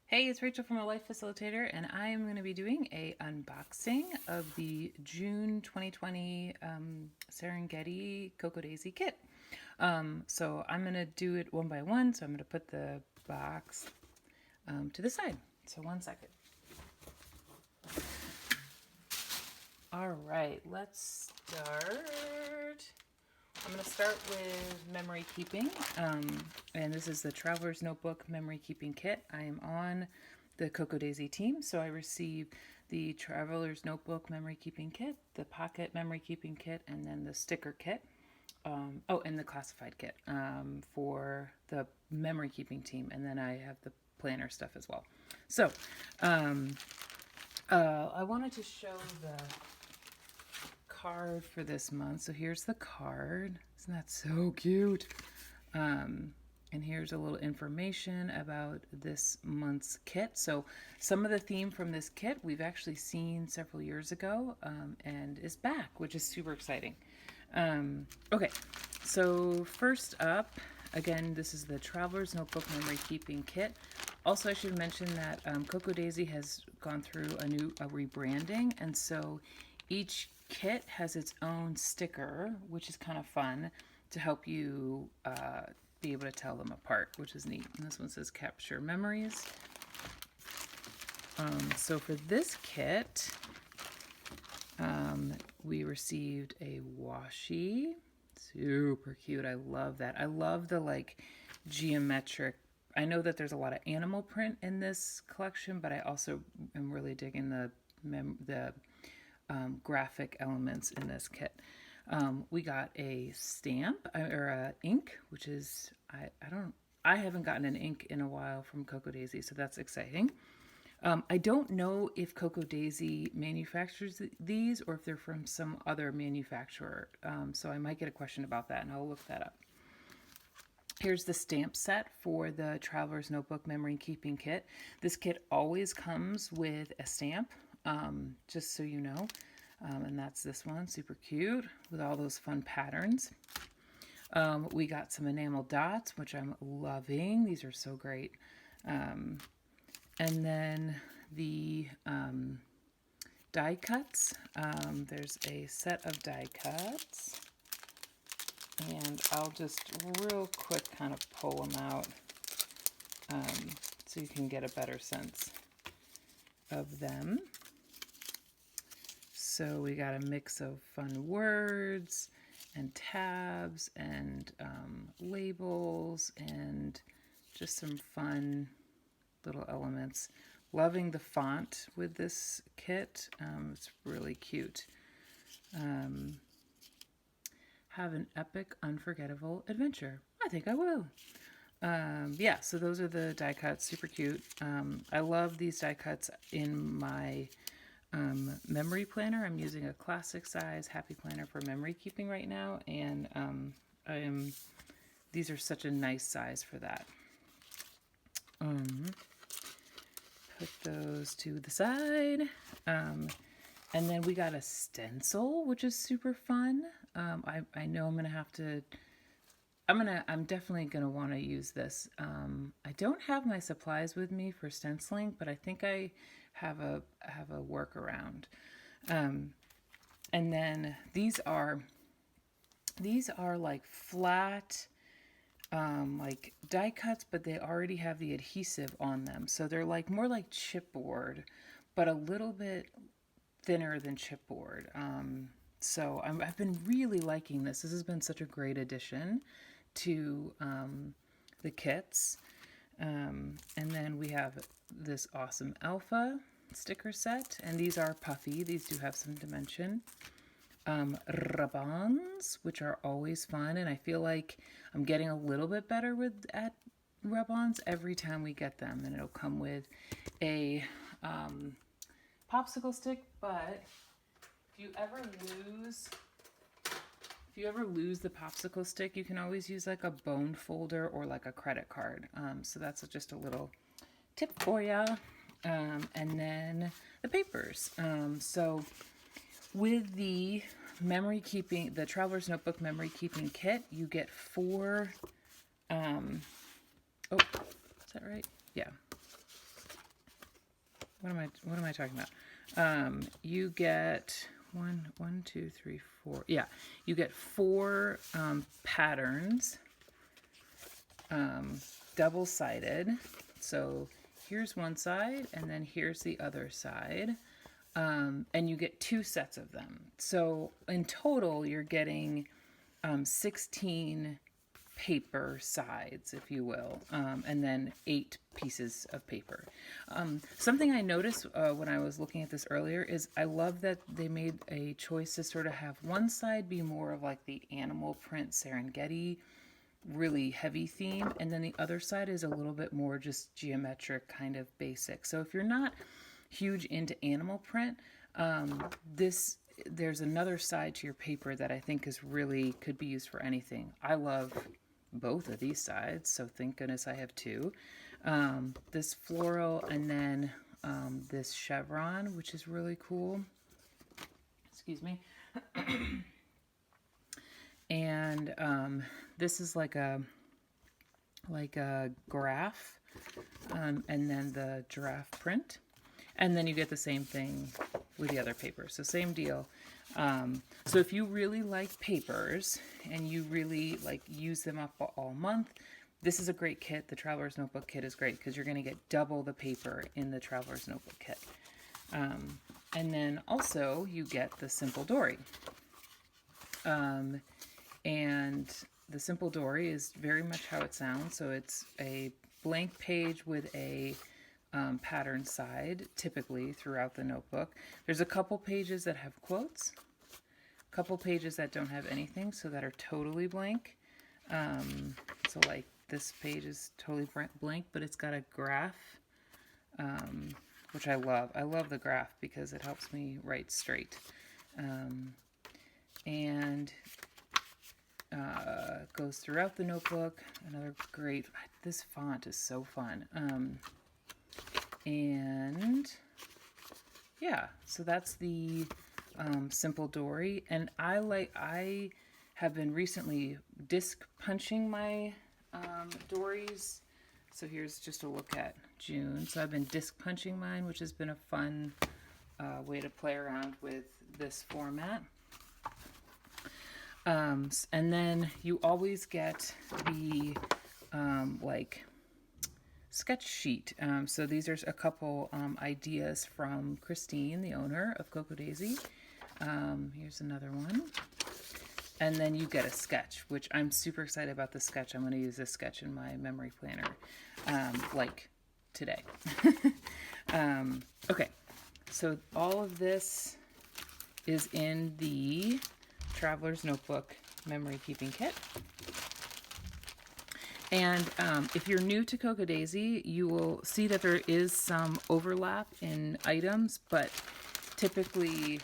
Hey, it's Rachel from A Life Facilitator, and I am going to be doing a unboxing of the June 2020 Serengeti Cocoa Daisy kit. So I'm going to do it one by one, so I'm going to put the box to the side. So one second. All right, let's start. I'm going to start with memory keeping, and this is the Traveler's Notebook Memory Keeping Kit. I am on the Cocoa Daisy team, so I received the Traveler's Notebook Memory Keeping Kit, the Pocket Memory Keeping Kit, and then the sticker kit. And the classified kit for the memory keeping team, and then I have the planner stuff as well. So I wanted to show the card for this month. So here's the card. Isn't that so cute? And here's a little information about this month's kit. So some of the theme from this kit we've actually seen several years ago and is back, which is super exciting. Okay, so first up, again, this is the Traveler's Notebook Memory Keeping Kit. Also, I should mention that Cocoa Daisy has gone through a rebranding, and so each kit has its own sticker, which is kind of fun to help you be able to tell them apart, which is neat. And this one says Capture Memories. So for this kit, we received a washi. Super cute. I love that. I love the like geometric. I know that there's a lot of animal print in this collection, but I also am really digging the graphic elements in this kit. We got a stamp or a ink, which is I haven't gotten an ink in a while from Cocoa Daisy, so that's exciting. I don't know if Cocoa Daisy manufactures these or if they're from some other manufacturer, so I might get a question about that, and I'll look that up. Here's the stamp set for the Traveler's Notebook Memory Keeping Kit. This kit always comes with a stamp, just so you know, and that's this one, super cute, with all those fun patterns. We got some enamel dots, which I'm loving. These are so great. And then the die cuts. There's a set of die cuts. And I'll just real quick kind of pull them out so you can get a better sense of them. So we got a mix of fun words and tabs and labels and just some fun little elements. Loving the font with this kit. It's really cute. Have an epic, unforgettable adventure. I think I will. Yeah, so those are the die cuts. Super cute. I love these die cuts in my memory planner. I'm using a classic size Happy Planner for memory keeping right now, and these are such a nice size for that. Put those to the side. And then we got a stencil, which is super fun. I know I'm gonna have to. I'm definitely gonna want to use this. I don't have my supplies with me for stenciling, but I think I have a workaround. And then these are like flat, like die cuts, but they already have the adhesive on them, so they're like more like chipboard, but a little bit thinner than chipboard. So I've been really liking this. This has been such a great addition to the kits. And then we have this awesome alpha sticker set, and these are puffy. These do have some dimension. Rub-ons, which are always fun, and I feel like I'm getting a little bit better at rub-ons every time we get them, and it'll come with a popsicle stick, but if you ever lose the popsicle stick, you can always use like a bone folder or like a credit card. So that's just a little tip for you. And then the papers. So with the the Traveler's Notebook Memory Keeping Kit, you get 4, oh, is that right? Yeah. what am I talking about? You get one, two, three, four. Yeah, you get four patterns, double-sided. So here's one side, and then here's the other side. And you get two sets of them. So in total, you're getting 16 paper sides, if you will, and then 8 pieces of paper. Something I noticed when I was looking at this earlier is I love that they made a choice to sort of have one side be more of like the animal print Serengeti, really heavy theme, and then the other side is a little bit more just geometric, kind of basic. So if you're not huge into animal print, there's another side to your paper that I think is really could be used for anything. I love both of these sides, so thank goodness I have two. This floral, and then this chevron, which is really cool. Excuse me. And this is like a graph, and then the giraffe print. And then you get the same thing with the other papers. So same deal. So if you really like papers and you really like use them up all month, this is a great kit. The Traveler's Notebook kit is great because you're going to get double the paper in the Traveler's Notebook kit. And then also you get the Simple Dory. And the Simple Dory is very much how it sounds. So it's a blank page with a pattern side, typically throughout the notebook. There's a couple pages that have quotes, a couple pages that don't have anything, so that are totally blank. So like this page is totally blank, but it's got a graph, which I love. I love the graph because it helps me write straight. And goes throughout the notebook. Another great, this font is so fun. And yeah, so that's the Simple Dory. And I have been recently disc punching my dories. So here's just a look at June. So I've been disc punching mine, which has been a fun way to play around with this format. And then you always get the like sketch sheet. So these are a couple ideas from Christine, the owner of Cocoa Daisy. Here's another one. And then you get a sketch, which I'm super excited about the sketch. I'm going to use this sketch in my memory planner, like today. Okay, so all of this is in the Traveler's Notebook Memory Keeping Kit. And if you're new to Cocoa Daisy, you will see that there is some overlap in items, but typically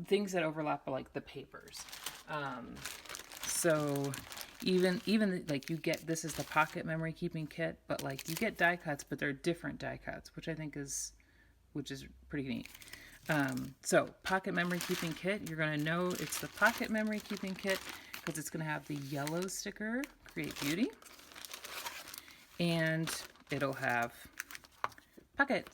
things that overlap are like the papers. So even like you get, this is the pocket memory keeping kit, but like you get die cuts, but they're different die cuts, which I think is pretty neat. So pocket memory keeping kit, you're going to know it's the pocket memory keeping kit because it's going to have the yellow sticker, Create Beauty, and it'll have pocket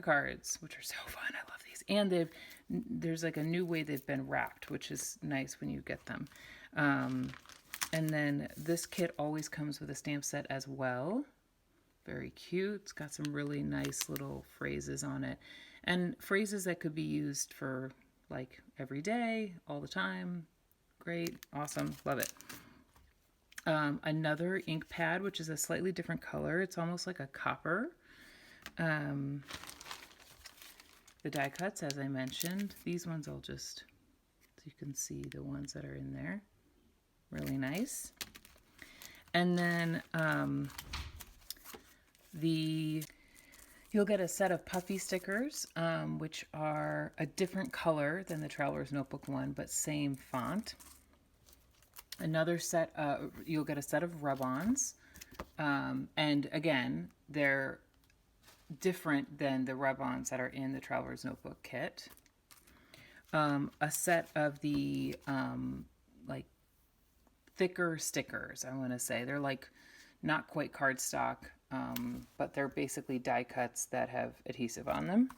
cards, which are so fun. I love these. And there's like a new way they've been wrapped, which is nice when you get them. And then this kit always comes with a stamp set as well. Very cute. It's got some really nice little phrases on it. And phrases that could be used for like every day, all the time. Great, awesome, love it. Another ink pad, which is a slightly different color. It's almost like a copper. The die cuts, as I mentioned. These ones I'll just, so you can see the ones that are in there. Really nice. And then you'll get a set of puffy stickers, which are a different color than the Traveler's Notebook one, but same font. Another set, you'll get a set of rub-ons. And again, they're different than the rub-ons that are in the Traveler's Notebook kit. A set of the like thicker stickers, I want to say. They're like not quite cardstock, but they're basically die cuts that have adhesive on them.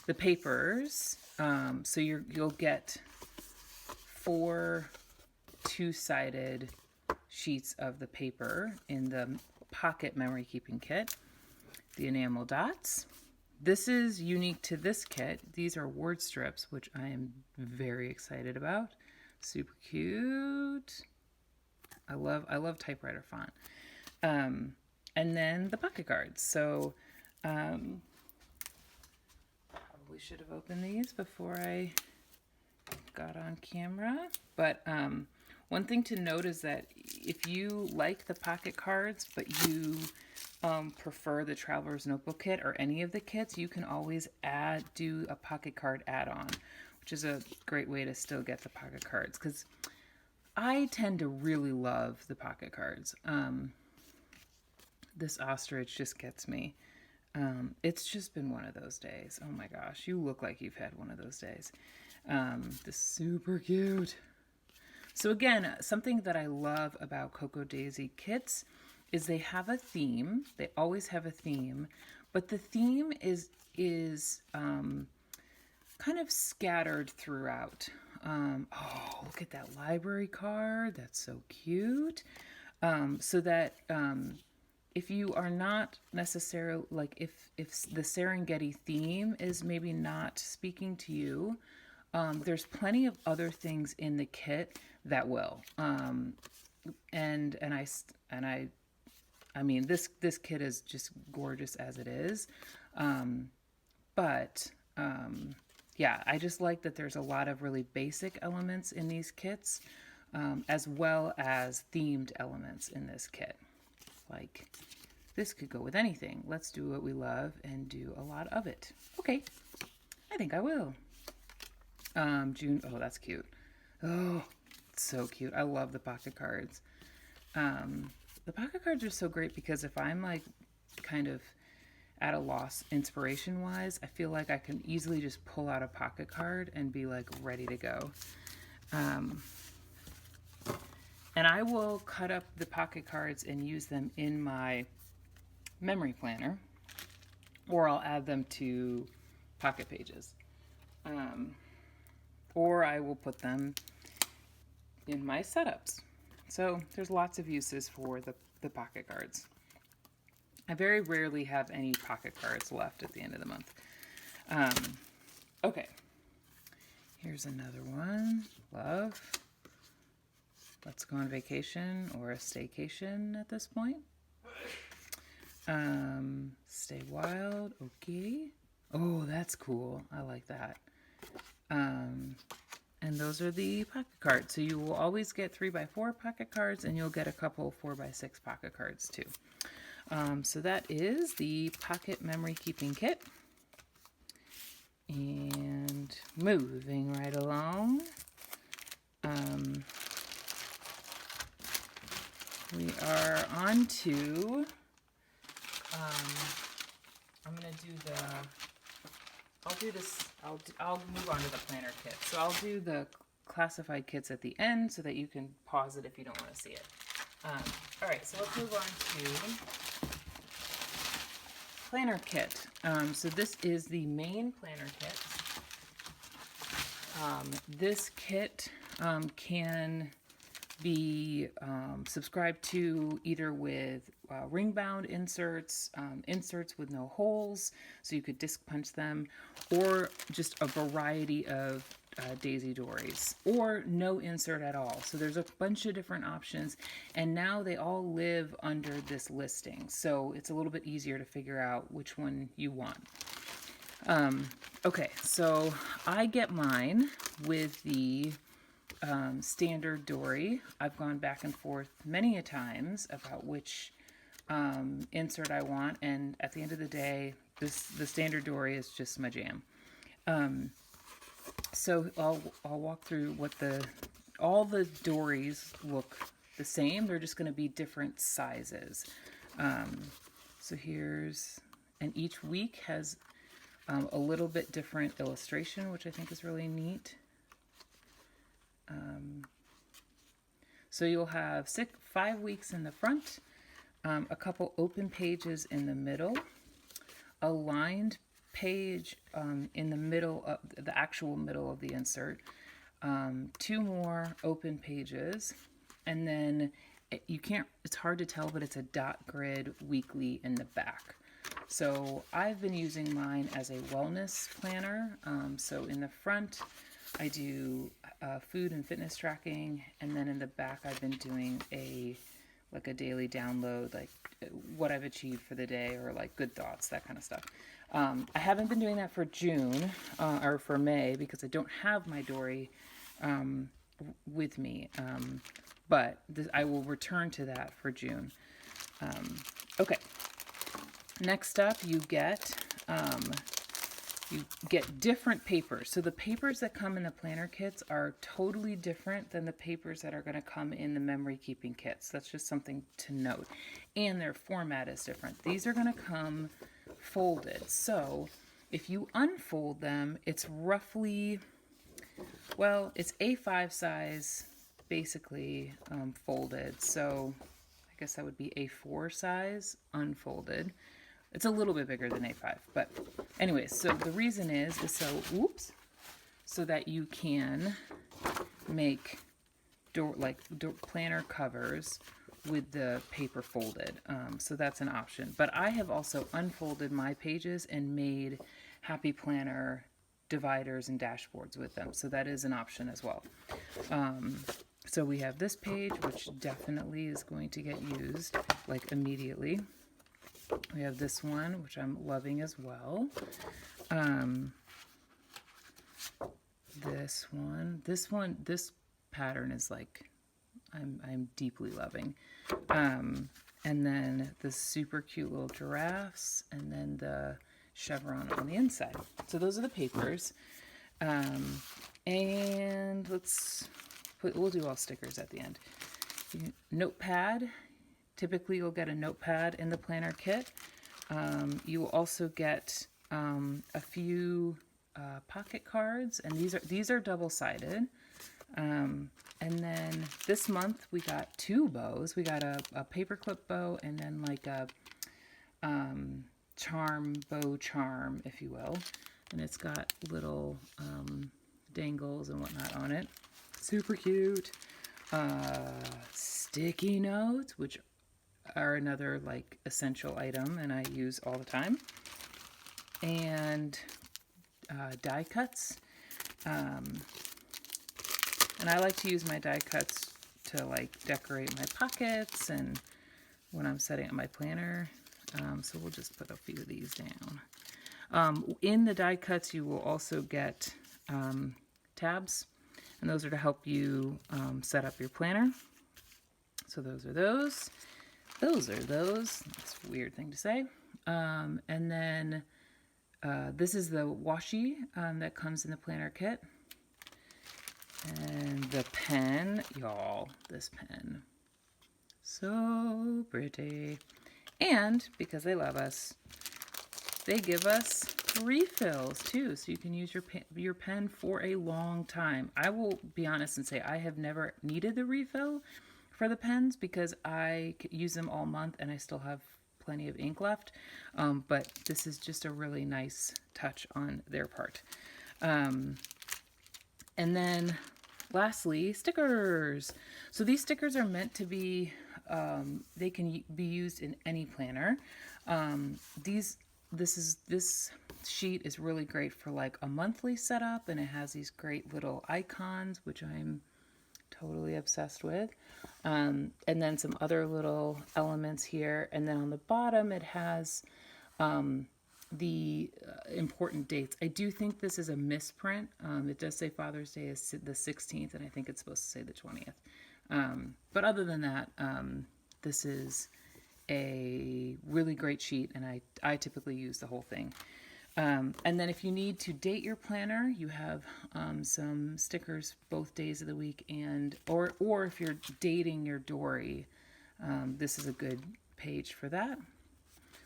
The papers, so you'll get 4 two-sided sheets of the paper in the pocket memory keeping kit. The enamel dots. This is unique to this kit. These are word strips, which I am very excited about. Super cute. I love typewriter font. And then the pocket cards. So probably should have opened these before I got on camera. But one thing to note is that if you like the pocket cards, but you prefer the Traveler's Notebook kit or any of the kits, you can always do a pocket card add-on, which is a great way to still get the pocket cards, because I tend to really love the pocket cards. This ostrich just gets me. It's just been one of those days. Oh my gosh, you look like you've had one of those days. This is super cute. So again, something that I love about Cocoa Daisy kits is they have a theme. They always have a theme, but the theme is kind of scattered throughout. Oh, look at that library card. That's so cute. So that if you are not necessarily, like if the Serengeti theme is maybe not speaking to you, there's plenty of other things in the kit that will. I mean, this kit is just gorgeous as it is. Yeah, I just like that there's a lot of really basic elements in these kits, as well as themed elements in this kit. Like, this could go with anything. Let's do what we love and do a lot of it. Okay, I think I will. June, oh, that's cute. Oh, it's so cute. I love the pocket cards. The pocket cards are so great because if I'm like kind of at a loss inspiration wise, I feel like I can easily just pull out a pocket card and be like ready to go. And I will cut up the pocket cards and use them in my memory planner, or I'll add them to pocket pages. Or I will put them in my setups. So there's lots of uses for the pocket cards. I very rarely have any pocket cards left at the end of the month. Okay, here's another one. Love. Let's go on vacation or a staycation at this point. Stay wild. Okay. Oh, that's cool. I like that. And those are the pocket cards. So you will always get 3x4 pocket cards, and you'll get a couple 4x6 pocket cards too. So that is the pocket memory keeping kit. And moving right along. We are on to, I'm going to do I'll move on to the planner kit. So I'll do the classified kits at the end so that you can pause it if you don't want to see it. All right, so let's move on to planner kit. So this is the main planner kit. This kit can be subscribed to either with ring bound inserts, inserts with no holes, so you could disc punch them, or just a variety of Daisy Dories, or no insert at all. So there's a bunch of different options, and now they all live under this listing, so it's a little bit easier to figure out which one you want. Okay, so I get mine with the standard Dory. I've gone back and forth many a times about which insert I want, and at the end of the day, the standard Dory is just my jam. So I'll walk through what all the Dories look the same. They're just going to be different sizes. So here's, and each week has a little bit different illustration, which I think is really neat. So you'll have 5 weeks in the front, a couple open pages in the middle, a lined page in the middle of the actual middle of the insert, two more open pages, and then it's hard to tell, but it's a dot grid weekly in the back. So I've been using mine as a wellness planner. So in the front, I do food and fitness tracking, and then in the back, I've been doing a daily download, like what I've achieved for the day, or like good thoughts, that kind of stuff. I haven't been doing that for June or for May because I don't have my Dory with me, but I will return to that for June. Okay. Next up, you get different papers. So the papers that come in the planner kits are totally different than the papers that are going to come in the memory keeping kits. That's just something to note. And their format is different. These are going to come folded. So if you unfold them, it's roughly, well, it's A5 size, basically folded. So I guess that would be A4 size unfolded. It's a little bit bigger than A5, but anyways, so the reason is so that you can make planner covers with the paper folded. So that's an option. But I have also unfolded my pages and made Happy Planner dividers and dashboards with them. So that is an option as well. So we have this page, which definitely is going to get used like immediately. We have this one, which I'm loving as well. This pattern is like, I'm deeply loving. And then the super cute little giraffes, and then the chevron on the inside. So those are the papers. And we'll do all stickers at the end. Notepad. Typically, you'll get a notepad in the planner kit. You will also get a few pocket cards, and these are double-sided. And then this month we got two bows. We got a paperclip bow, and then like a bow charm, if you will. And it's got little dangles and whatnot on it. Super cute. Sticky notes, which are another like essential item, and I use all the time. And die cuts. And I like to use my die cuts to like decorate my pockets and when I'm setting up my planner. So we'll just put a few of these down. In the die cuts, you will also get tabs, and those are to help you set up your planner. So those are those. Those are those. That's a weird thing to say. And then this is the washi that comes in the planner kit. And the pen, y'all, this pen. So pretty. And because they love us, they give us refills too. So you can use your pen for a long time. I will be honest and say I have never needed the refill for the pens because I use them all month and I still have plenty of ink left. But this is just a really nice touch on their part. And then lastly, stickers. So these stickers are meant to be, they can be used in any planner. This sheet is really great for like a monthly setup, and it has these great little icons, which I'm totally obsessed with. And then some other little elements here. And then on the bottom, it has the important dates. I do think this is a misprint. It does say Father's Day is the 16th, and I think it's supposed to say the 20th. But other than that, this is a really great sheet, and I typically use the whole thing. And then if you need to date your planner, you have some stickers both days of the week, or if you're dating your Dory, this is a good page for that.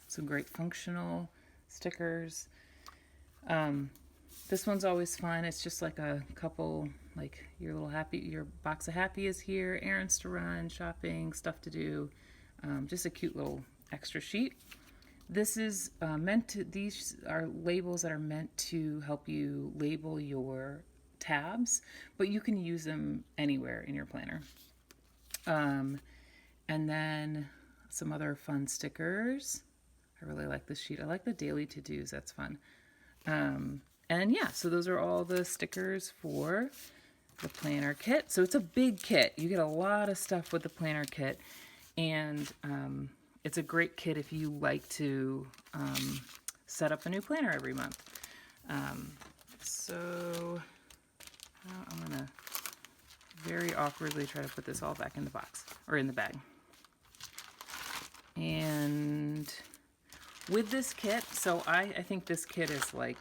Some great functional stickers. This one's always fun. It's just like a couple, like your box of happy is here, errands to run, shopping, stuff to do. Just a cute little extra sheet. This is these are labels that are meant to help you label your tabs, but you can use them anywhere in your planner. And then some other fun stickers. I really like this sheet. I like the daily to-dos. That's fun. And yeah, so those are all the stickers for the planner kit. So it's a big kit. You get a lot of stuff with the planner kit. And it's a great kit if you like to set up a new planner every month. So I'm going to very awkwardly try to put this all back in the box, or in the bag. And with this kit, so I think this kit is like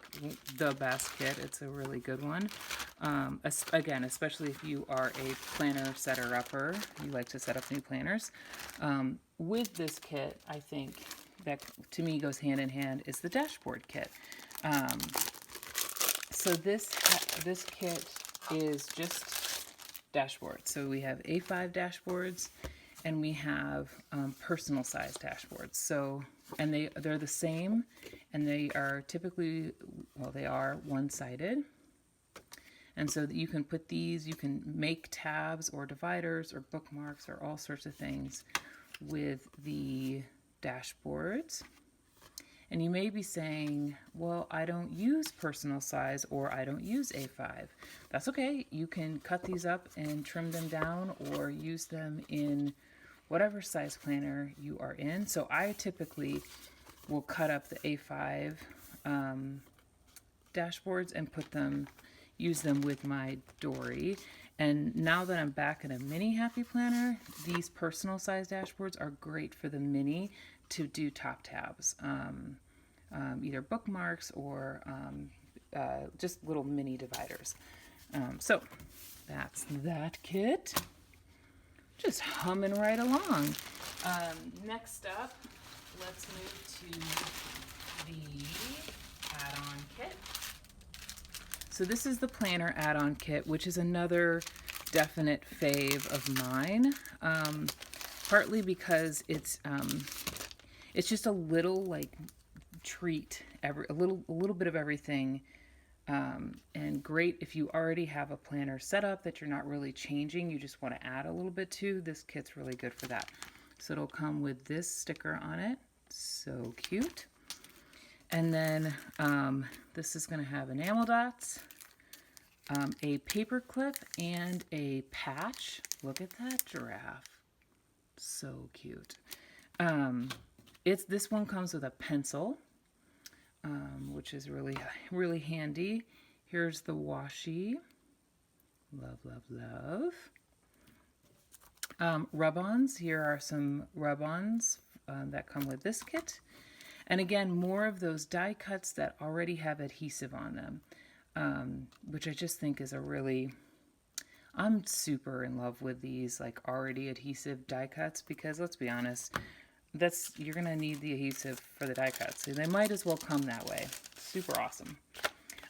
the best kit. It's a really good one. Again, especially if you are a planner setter-upper, you like to set up new planners. With this kit, I think that to me goes hand in hand is the dashboard kit. So this kit is just dashboards. So we have A5 dashboards, and we have personal size dashboards. So, and they're the same, and they are typically, well, they are one-sided. And so that you can put these, you can make tabs or dividers or bookmarks or all sorts of things with the dashboards. And you may be saying, well, I don't use personal size, or I don't use A5. That's okay. You can cut these up and trim them down, or use them in whatever size planner you are in. So I typically will cut up the A5 dashboards and use them with my Dory. And now that I'm back in a mini Happy Planner, these personal size dashboards are great for the mini to do top tabs, either bookmarks or just little mini dividers. So that's that kit. Just humming right along. Next up, let's move to the add-on kit. So this is the planner add-on kit, which is another definite fave of mine. Partly because it's just a little like treat, a little bit of everything. And great if you already have a planner set up that you're not really changing, you just want to add a little bit to. This kit's really good for that. So it'll come with this sticker on it. So cute. And then this is going to have enamel dots, a paper clip, and a patch. Look at that giraffe. So cute. This one comes with a pencil, which is really, really handy. Here's the washi. Love, love, love. Rub-ons. Here are some rub-ons that come with this kit. And again, more of those die cuts that already have adhesive on them, which I just think is I'm super in love with these like already adhesive die cuts, because let's be honest, you're gonna need the adhesive for the die cuts, so they might as well come that way. Super awesome.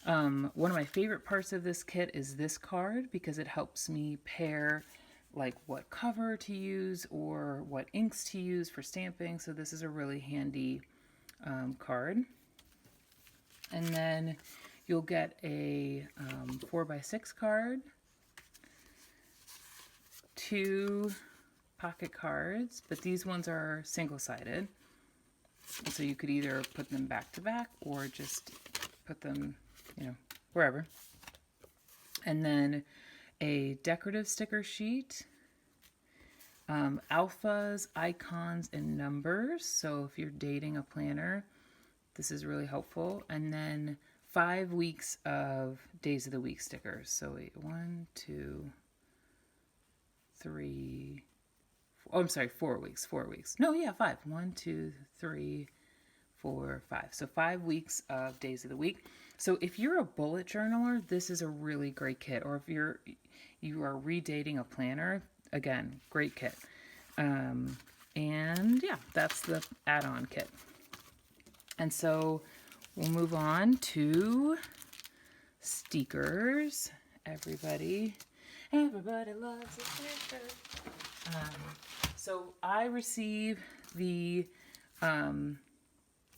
One of my favorite parts of this kit is this card, because it helps me pair like what cover to use or what inks to use for stamping. So this is a really handy card. And then you'll get a 4x6 card, 2 pocket cards, but these ones are single-sided. So you could either put them back to back or just put them, wherever. And then a decorative sticker sheet, alphas, icons, and numbers. So if you're dating a planner, this is really helpful. And then 5 weeks of days of the week stickers. So wait, 1, 2, 3, oh, I'm sorry, 4 weeks. 4 weeks. No, yeah, 5. 1, 2, 3, 4, 5. So 5 weeks of days of the week. So if you're a bullet journaler, this is a really great kit. Or if you are redating a planner, again, great kit. And yeah, that's the add-on kit. And so we'll move on to stickers. Everybody loves a sticker. So I receive the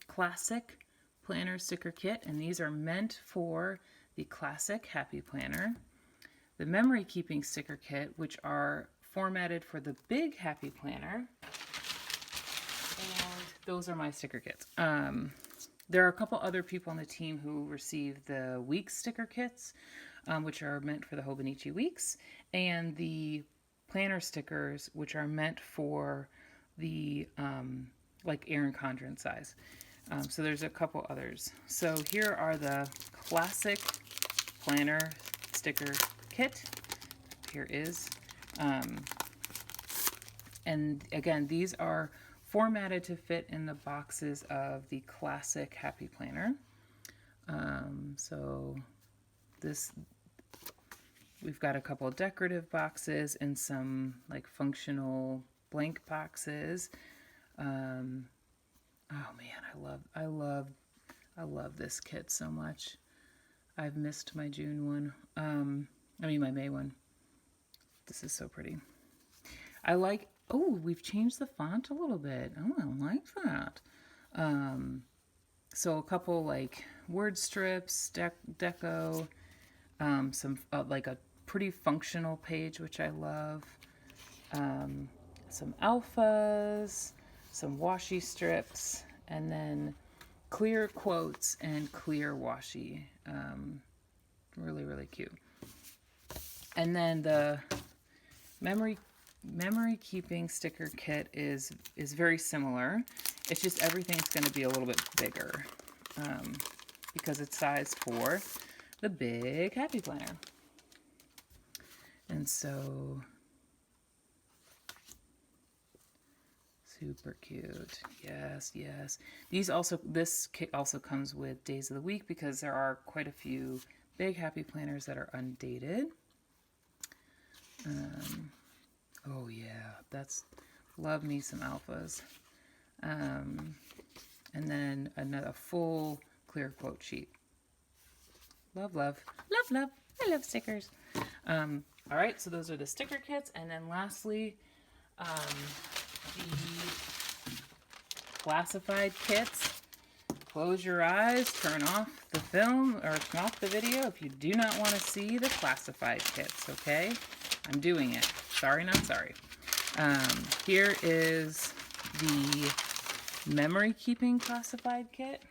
classic planner sticker kit, and these are meant for the classic Happy Planner. The memory keeping sticker kit, which are formatted for the big Happy Planner. And those are my sticker kits. There are a couple other people on the team who receive the week sticker kits, which are meant for the Hobonichi weeks, and the planner stickers, which are meant for the like Erin Condren size. So there's a couple others. So here are the classic planner sticker kit. Here is. And again, these are formatted to fit in the boxes of the classic Happy Planner. So this, we've got a couple of decorative boxes and some like functional blank boxes. Oh man, I love this kit so much. I've missed my June one. My May one. This is so pretty. I like, oh, we've changed the font a little bit. Oh, I like that. So a couple like word strips, deco, some like a pretty functional page, which I love. Some alphas, some washi strips, and then clear quotes and clear washi. Really, really cute. And then the memory keeping sticker kit is very similar. It's just everything's going to be a little bit bigger because it's size for the big Happy Planner. And so super cute. Yes, yes. This kit also comes with days of the week because there are quite a few big Happy Planners that are undated. Oh yeah, love me some alphas. And then a full clear quote sheet. Love. I love stickers. All right, so those are the sticker kits. And then lastly, the classified kits. Close your eyes, turn off the film or turn off the video if you do not want to see the classified kits, okay? I'm doing it. Sorry, not sorry. Here is the memory keeping classified kit.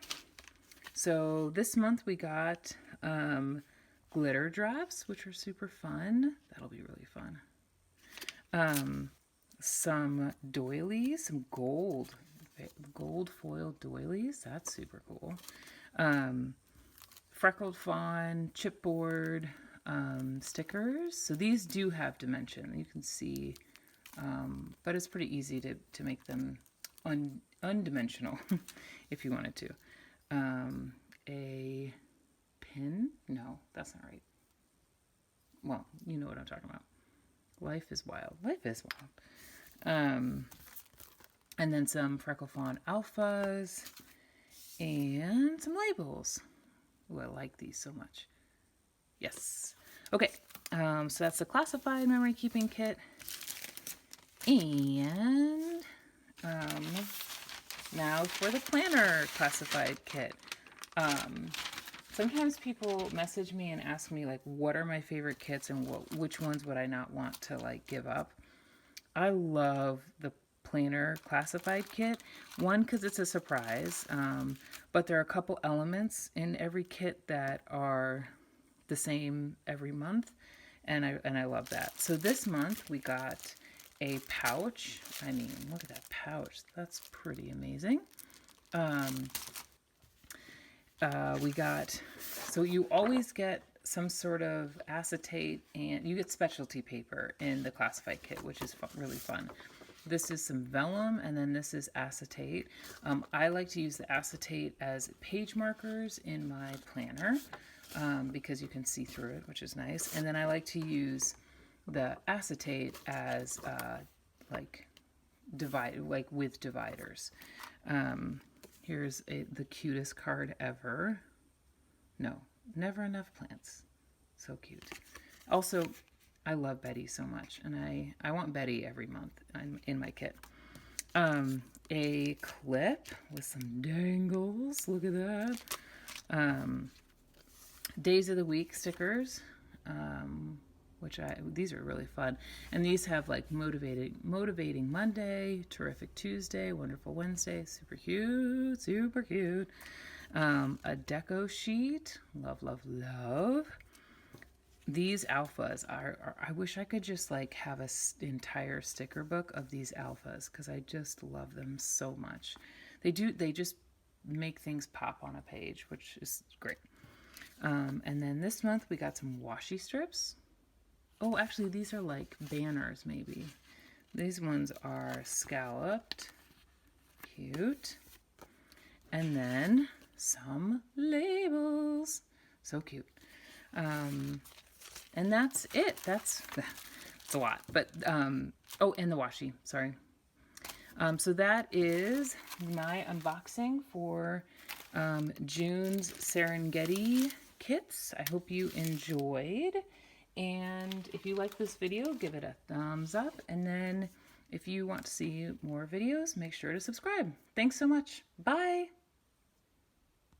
So this month we got glitter drops, which are super fun. That'll be really fun. Some doilies, some gold foil doilies. That's super cool. Freckled fawn, chipboard stickers. So these do have dimension. You can see, but it's pretty easy to make them undimensional if you wanted to. A pin? No, that's not right. Well, you know what I'm talking about. Life is wild. Life is wild. And then some Freckle Fawn alphas and some labels. Ooh, I like these so much. Yes. Okay, so that's the classified memory keeping kit. And now for the planner classified kit. Sometimes people message me and ask me like, what are my favorite kits and which ones would I not want to like give up? I love the planner classified kit. One, because it's a surprise, but there are a couple elements in every kit that are the same every month, and I love that. So this month we got a pouch. I mean, look at that pouch. That's pretty amazing. We got, so you always get some sort of acetate, and you get specialty paper in the classified kit, which is really fun. This is some vellum, and then this is acetate. I like to use the acetate as page markers in my planner because you can see through it, which is nice. And then I like to use the acetate as with dividers. Here's the cutest card ever. No, never enough plants. So cute. Also, I love Betty so much, and I want Betty every month in my kit. A clip with some dangles. Look at that. Days of the week stickers, these are really fun. And these have like motivating Monday, terrific Tuesday, wonderful Wednesday, super cute, super cute. A deco sheet, love, love, love. These alphas I wish I could just like have an entire sticker book of these alphas because I just love them so much. They just make things pop on a page, which is great. And then this month we got some washi strips. Oh, actually these are like banners maybe. These ones are scalloped. Cute. And then some labels. So cute. And that's it. That's a lot. But, oh, and the washi, sorry. So that is my unboxing for June's Serengeti kits. I hope you enjoyed. And if you like this video, give it a thumbs up. And then if you want to see more videos, make sure to subscribe. Thanks so much. Bye.